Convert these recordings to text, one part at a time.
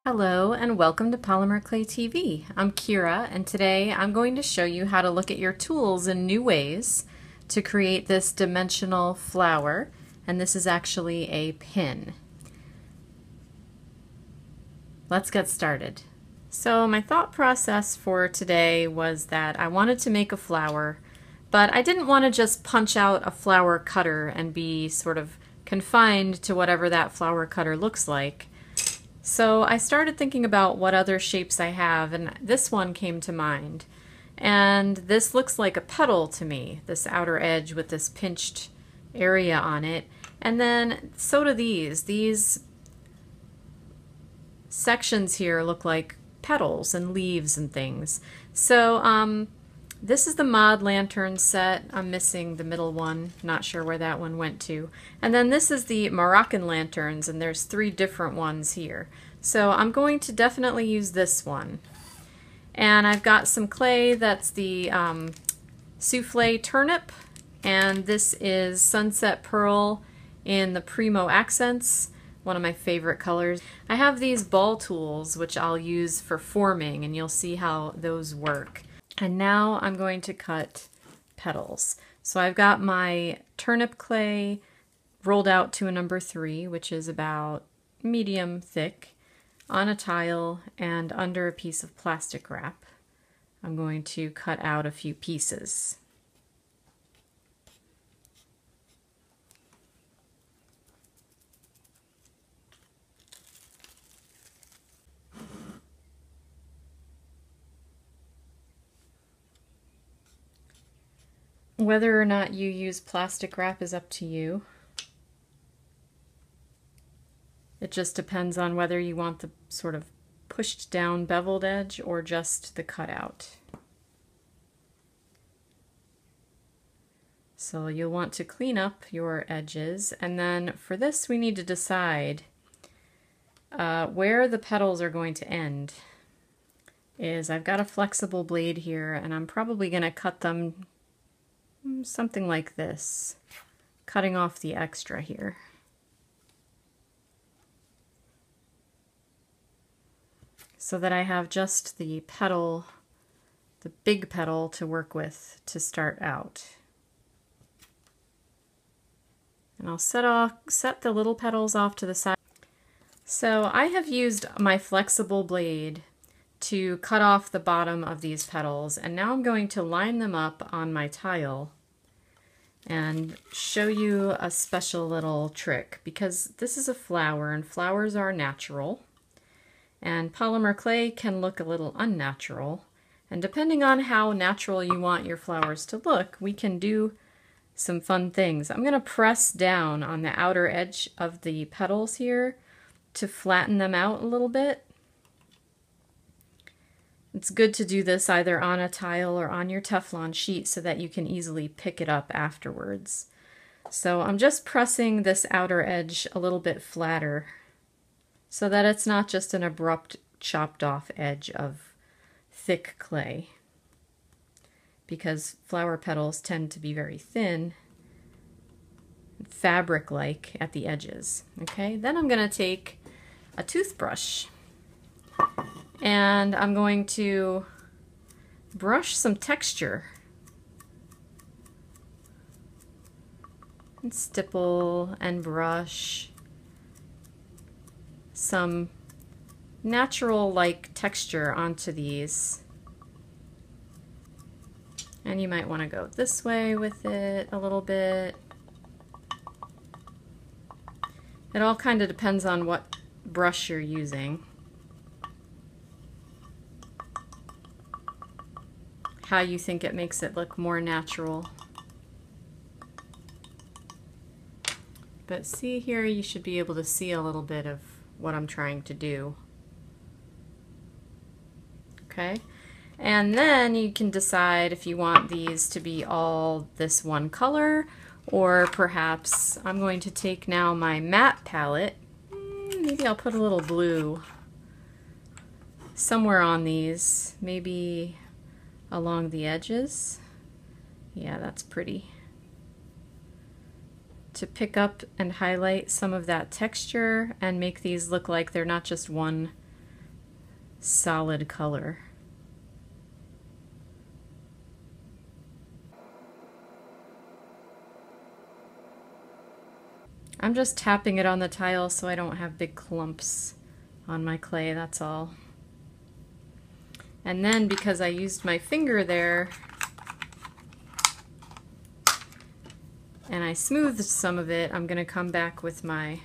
Hello and welcome to Polymer Clay TV. I'm Kira and today I'm going to show you how to look at your tools in new ways to create this dimensional flower, and this is actually a pin. Let's get started. So my thought process for today was that I wanted to make a flower, but I didn't want to just punch out a flower cutter and be sort of confined to whatever that flower cutter looks like. So I started thinking about what other shapes I have, and this one came to mind. And this looks like a petal to me, this outer edge with this pinched area on it. And then so do these. These sections here look like petals and leaves and things. So this is the Mod Lantern set. I'm missing the middle one, not sure where that one went to. And then this is the Moroccan lanterns, and there's 3 different ones here. So I'm going to definitely use this one. And I've got some clay that's the Soufflé Turnip, and this is Sunset Pearl in the Primo Accents, one of my favorite colors. I have these ball tools which I'll use for forming, and you'll see how those work. And now I'm going to cut petals. So I've got my turnip clay rolled out to a number 3, which is about medium thick, on a tile and under a piece of plastic wrap. I'm going to cut out a few pieces. Whether or not you use plastic wrap is up to you. It just depends on whether you want the sort of pushed down beveled edge or just the cutout. So you'll want to clean up your edges, and then for this we need to decide where the petals are going to end. I've got a flexible blade here, and I'm probably going to cut them something like this, cutting off the extra here. So that I have just the petal, the big petal to work with to start out. And I'll set the little petals off to the side. So I have used my flexible blade to cut off the bottom of these petals, and now I'm going to line them up on my tile and show you a special little trick, because this is a flower and flowers are natural, and polymer clay can look a little unnatural, and depending on how natural you want your flowers to look, we can do some fun things. I'm going to press down on the outer edge of the petals here to flatten them out a little bit. It's good to do this either on a tile or on your Teflon sheet so that you can easily pick it up afterwards. So I'm just pressing this outer edge a little bit flatter so that it's not just an abrupt chopped off edge of thick clay, because flower petals tend to be very thin, fabric-like at the edges. Okay, then I'm going to take a toothbrush and I'm going to brush some texture and stipple and brush some natural-like texture onto these. And you might want to go this way with it a little bit. It all kind of depends on what brush you're using, how you think it makes it look more natural. But see here, you should be able to see a little bit of what I'm trying to do. Okay, and then you can decide if you want these to be all this one color, or perhaps I'm going to take now my matte palette. Maybe I'll put a little blue somewhere on these, maybe along the edges. Yeah, that's pretty. To pick up and highlight some of that texture and make these look like they're not just one solid color. I'm just tapping it on the tile so I don't have big clumps on my clay, that's all. And then because I used my finger there and I smoothed some of it, I'm going to come back with my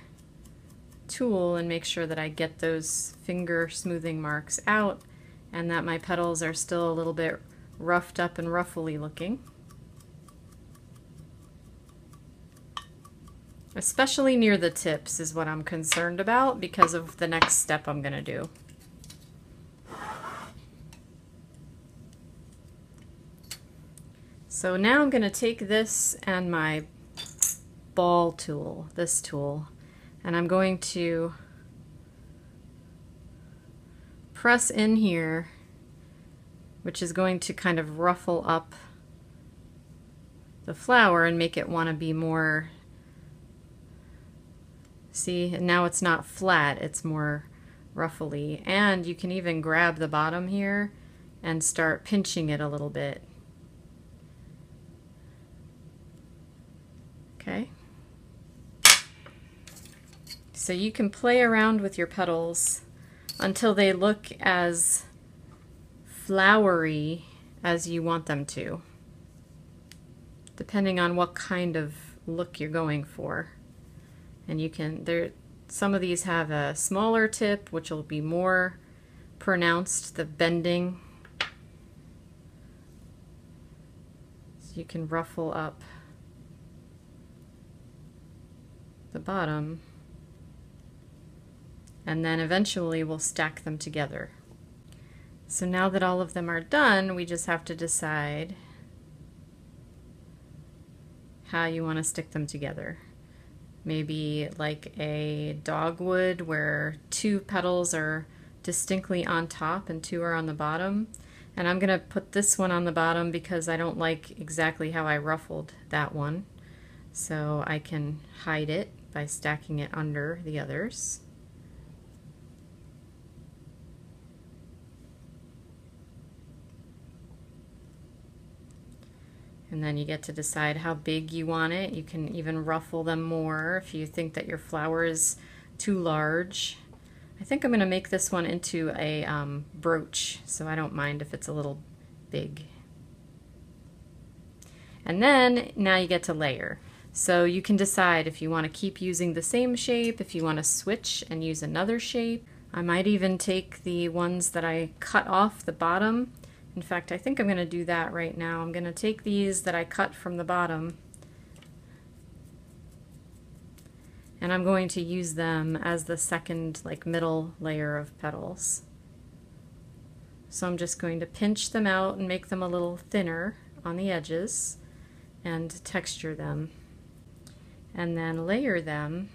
tool and make sure that I get those finger smoothing marks out and that my petals are still a little bit roughed up and ruffly looking. Especially near the tips is what I'm concerned about because of the next step I'm going to do. So now I'm going to take this and my ball tool, this tool, and I'm going to press in here, which is going to kind of ruffle up the flower and make it want to be more. See, and now it's not flat, it's more ruffly. And you can even grab the bottom here and start pinching it a little bit. Okay. So you can play around with your petals until they look as flowery as you want them to, depending on what kind of look you're going for. And you can, some of these have a smaller tip, which will be more pronounced, the bending. So you can ruffle up the bottom, and then eventually we'll stack them together. So now that all of them are done, we just have to decide how you want to stick them together. Maybe like a dogwood where 2 petals are distinctly on top and 2 are on the bottom. And I'm going to put this one on the bottom because I don't like exactly how I ruffled that one. So I can hide it by stacking it under the others. And then you get to decide how big you want it. You can even ruffle them more if you think that your flower is too large. I think I'm going to make this one into a brooch, so I don't mind if it's a little big. And then now you get to layer. So you can decide if you want to keep using the same shape, if you want to switch and use another shape. I might even take the ones that I cut off the bottom. In fact, I think I'm going to do that right now. I'm going to take these that I cut from the bottom and I'm going to use them as the second, like, middle layer of petals. So I'm just going to pinch them out and make them a little thinner on the edges and texture them, and then layer them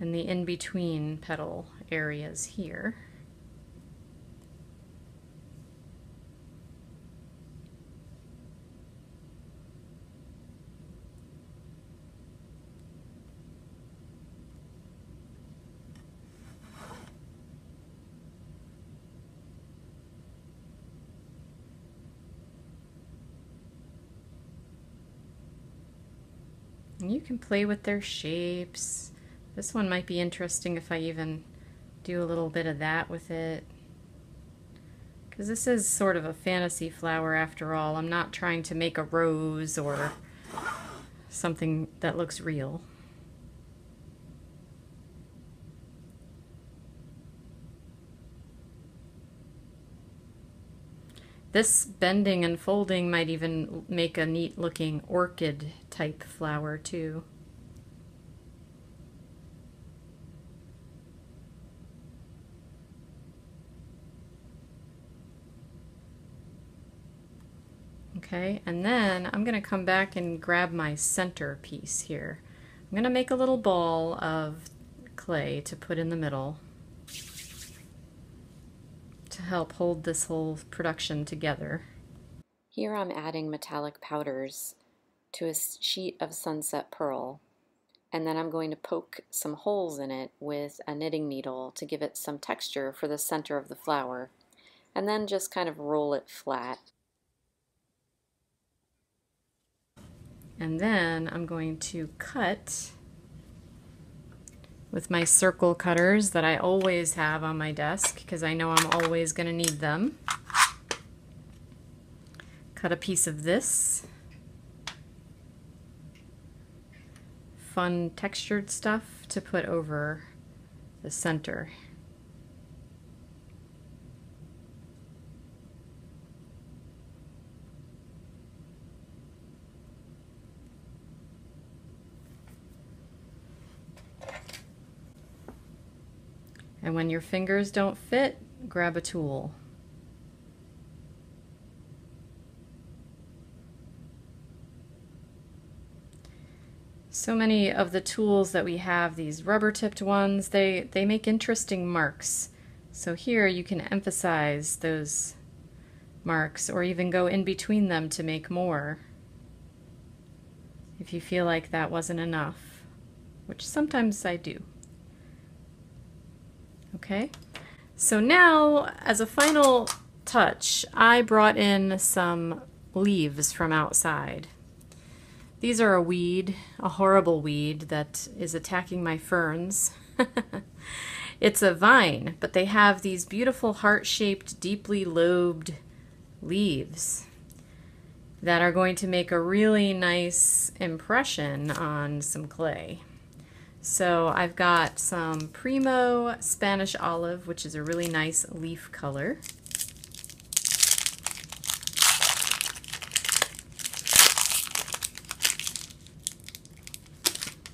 in the in-between petal areas here. And you can play with their shapes. This one might be interesting if I even do a little bit of that with it, because this is sort of a fantasy flower after all. I'm not trying to make a rose or something that looks real. This bending and folding might even make a neat looking orchid type flower too. Okay, and then I'm going to come back and grab my center piece here. I'm going to make a little ball of clay to put in the middle to help hold this whole production together. Here I'm adding metallic powders to a sheet of sunset pearl. And then I'm going to poke some holes in it with a knitting needle to give it some texture for the center of the flower, and then just kind of roll it flat. And then I'm going to cut with my circle cutters that I always have on my desk because I know I'm always going to need them. Cut a piece of this fun textured stuff to put over the center. And when your fingers don't fit, grab a tool. So many of the tools that we have, these rubber-tipped ones, they make interesting marks. So here you can emphasize those marks or even go in between them to make more if you feel like that wasn't enough, which sometimes I do. Okay, so now as a final touch, I brought in some leaves from outside. These are a weed, a horrible weed that is attacking my ferns. It's a vine, but they have these beautiful heart-shaped, deeply lobed leaves that are going to make a really nice impression on some clay. So I've got some Primo Spanish Olive, which is a really nice leaf color.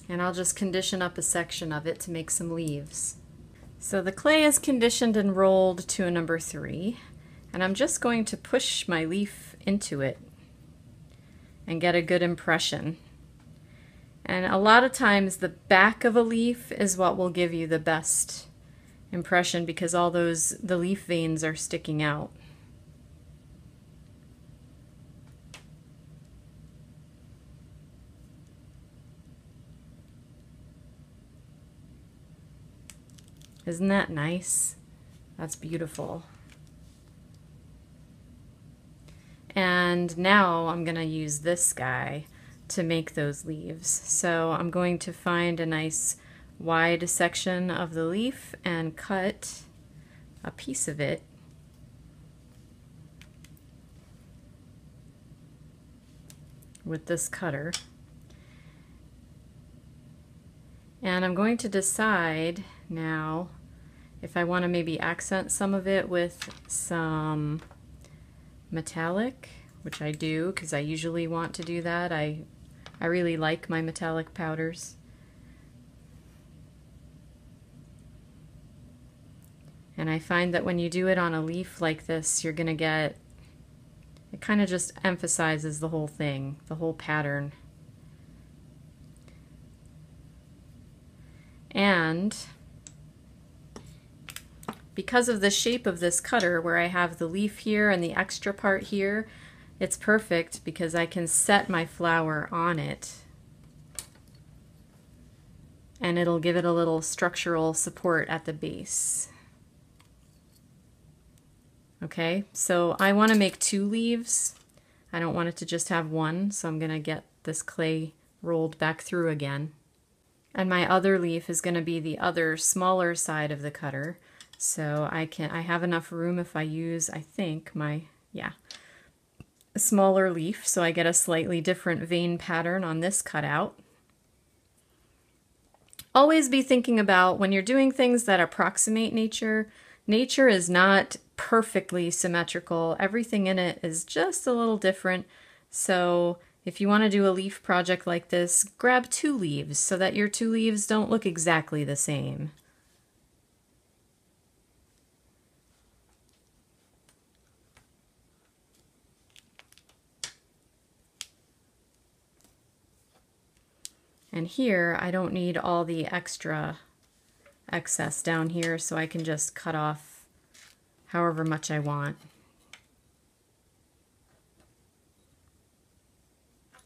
And I'll just condition up a section of it to make some leaves. So the clay is conditioned and rolled to a number 3, and I'm just going to push my leaf into it and get a good impression. And a lot of times the back of a leaf is what will give you the best impression because all the leaf veins are sticking out. Isn't that nice? That's beautiful. And now I'm going to use this guy to make those leaves. So I'm going to find a nice wide section of the leaf and cut a piece of it. With this cutter. And I'm going to decide now if I want to maybe accent some of it with some metallic, which I do because I usually want to do that. I really like my metallic powders. And I find that when you do it on a leaf like this, you're going to get, it kind of just emphasizes the whole thing, the whole pattern. And because of the shape of this cutter, where I have the leaf here and the extra part here, it's perfect because I can set my flower on it and it'll give it a little structural support at the base. Okay, so I want to make 2 leaves. I don't want it to just have one, so I'm going to get this clay rolled back through again. And my other leaf is going to be the other smaller side of the cutter. So I have enough room if I use, I think, a smaller leaf, so I get a slightly different vein pattern on this cutout. Always be thinking about when you're doing things that approximate nature, nature is not perfectly symmetrical. Everything in it is just a little different. So if you want to do a leaf project like this, grab 2 leaves so that your 2 leaves don't look exactly the same. And here, I don't need all the extra excess down here, so I can just cut off however much I want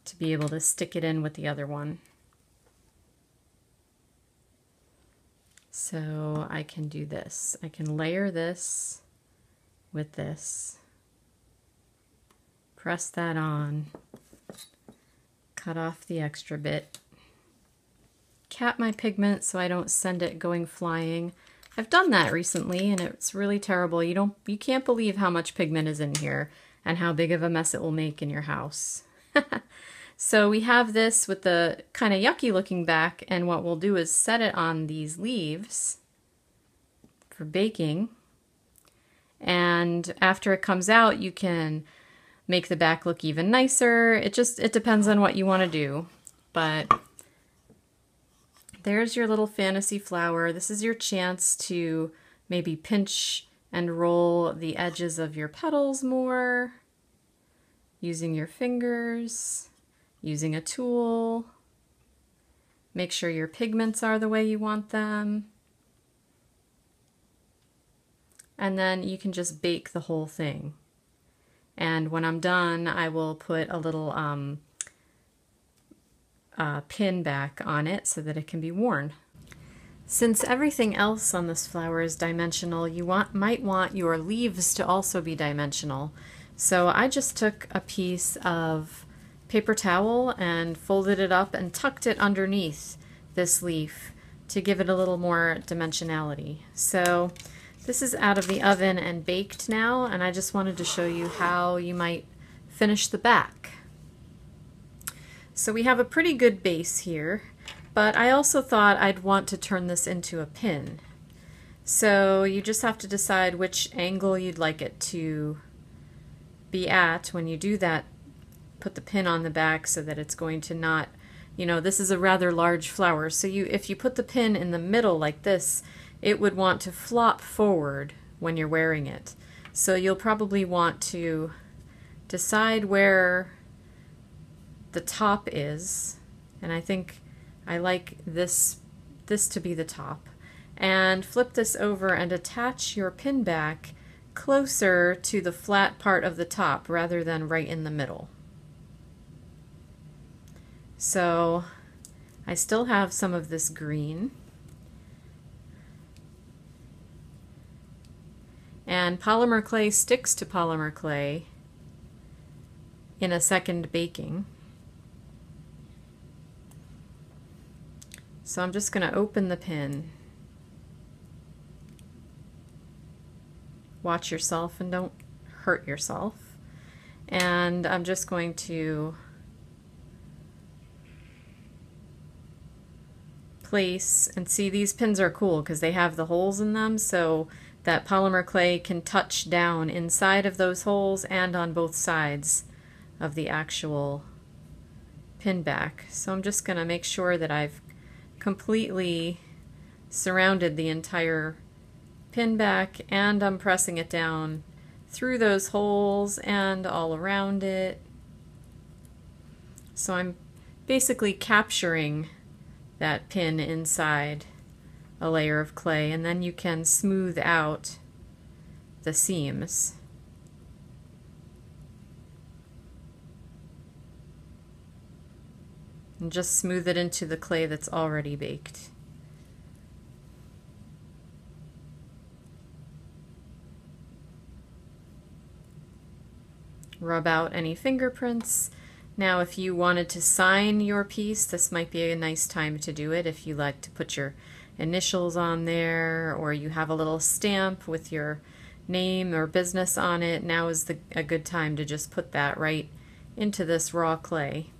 to be able to stick it in with the other one. So I can do this. I can layer this with this, press that on, cut off the extra bit, cap my pigment so I don't send it going flying. I've done that recently and it's really terrible. You can't believe how much pigment is in here and how big of a mess it will make in your house. So we have this with the kind of yucky looking back, and what we'll do is set it on these leaves for baking. And after it comes out, you can make the back look even nicer. It depends on what you want to do. But there's your little fantasy flower. This is your chance to maybe pinch and roll the edges of your petals more using your fingers, using a tool. Make sure your pigments are the way you want them. And then you can just bake the whole thing. And when I'm done, I will put a little pin back on it so that it can be worn. Since everything else on this flower is dimensional, you might want your leaves to also be dimensional. So I just took a piece of paper towel and folded it up and tucked it underneath this leaf to give it a little more dimensionality. So this is out of the oven and baked now, and I just wanted to show you how you might finish the back. So we have a pretty good base here, but I also thought I'd want to turn this into a pin. So you just have to decide which angle you'd like it to be at when you do that. Put the pin on the back so that it's going to not, this is a rather large flower, so if you put the pin in the middle like this, it would want to flop forward when you're wearing it. So you'll probably want to decide where the top is, and I think I like this to be the top, and flip this over and attach your pin back closer to the flat part of the top rather than right in the middle. So I still have some of this green. And polymer clay sticks to polymer clay in a second baking. So I'm just going to open the pin. Watch yourself and don't hurt yourself. And I'm just going to place, and see, these pins are cool because they have the holes in them, so that polymer clay can touch down inside of those holes and on both sides of the actual pin back. So I'm just going to make sure that I've completely surrounded the entire pin back, and I'm pressing it down through those holes and all around it. So I'm basically capturing that pin inside a layer of clay, and then you can smooth out the seams. And just smooth it into the clay that's already baked. Rub out any fingerprints. Now if you wanted to sign your piece, this might be a nice time to do it. If you like to put your initials on there, or you have a little stamp with your name or business on it, now is a good time to just put that right into this raw clay.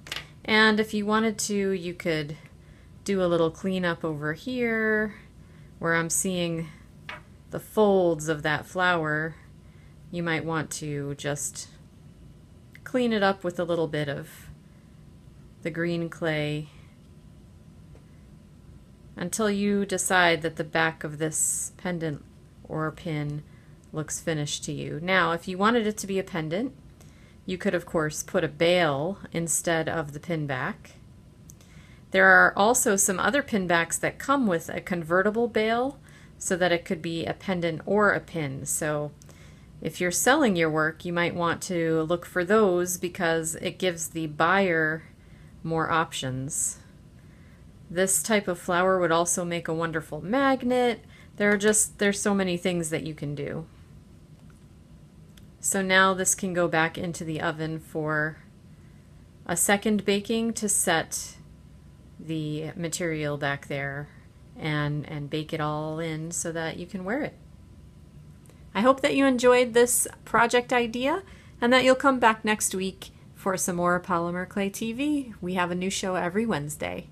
And if you wanted to, you could do a little cleanup over here where I'm seeing the folds of that flower. You might want to just clean it up with a little bit of the green clay until you decide that the back of this pendant or pin looks finished to you. Now, if you wanted it to be a pendant, you could of course put a bail instead of the pin back. There are also some other pin backs that come with a convertible bail so that it could be a pendant or a pin. So if you're selling your work, you might want to look for those because it gives the buyer more options. This type of flower would also make a wonderful magnet. There's so many things that you can do. So now this can go back into the oven for a second baking to set the material back there and bake it all in so that you can wear it. I hope that you enjoyed this project idea and that you'll come back next week for some more Polymer Clay TV. We have a new show every Wednesday.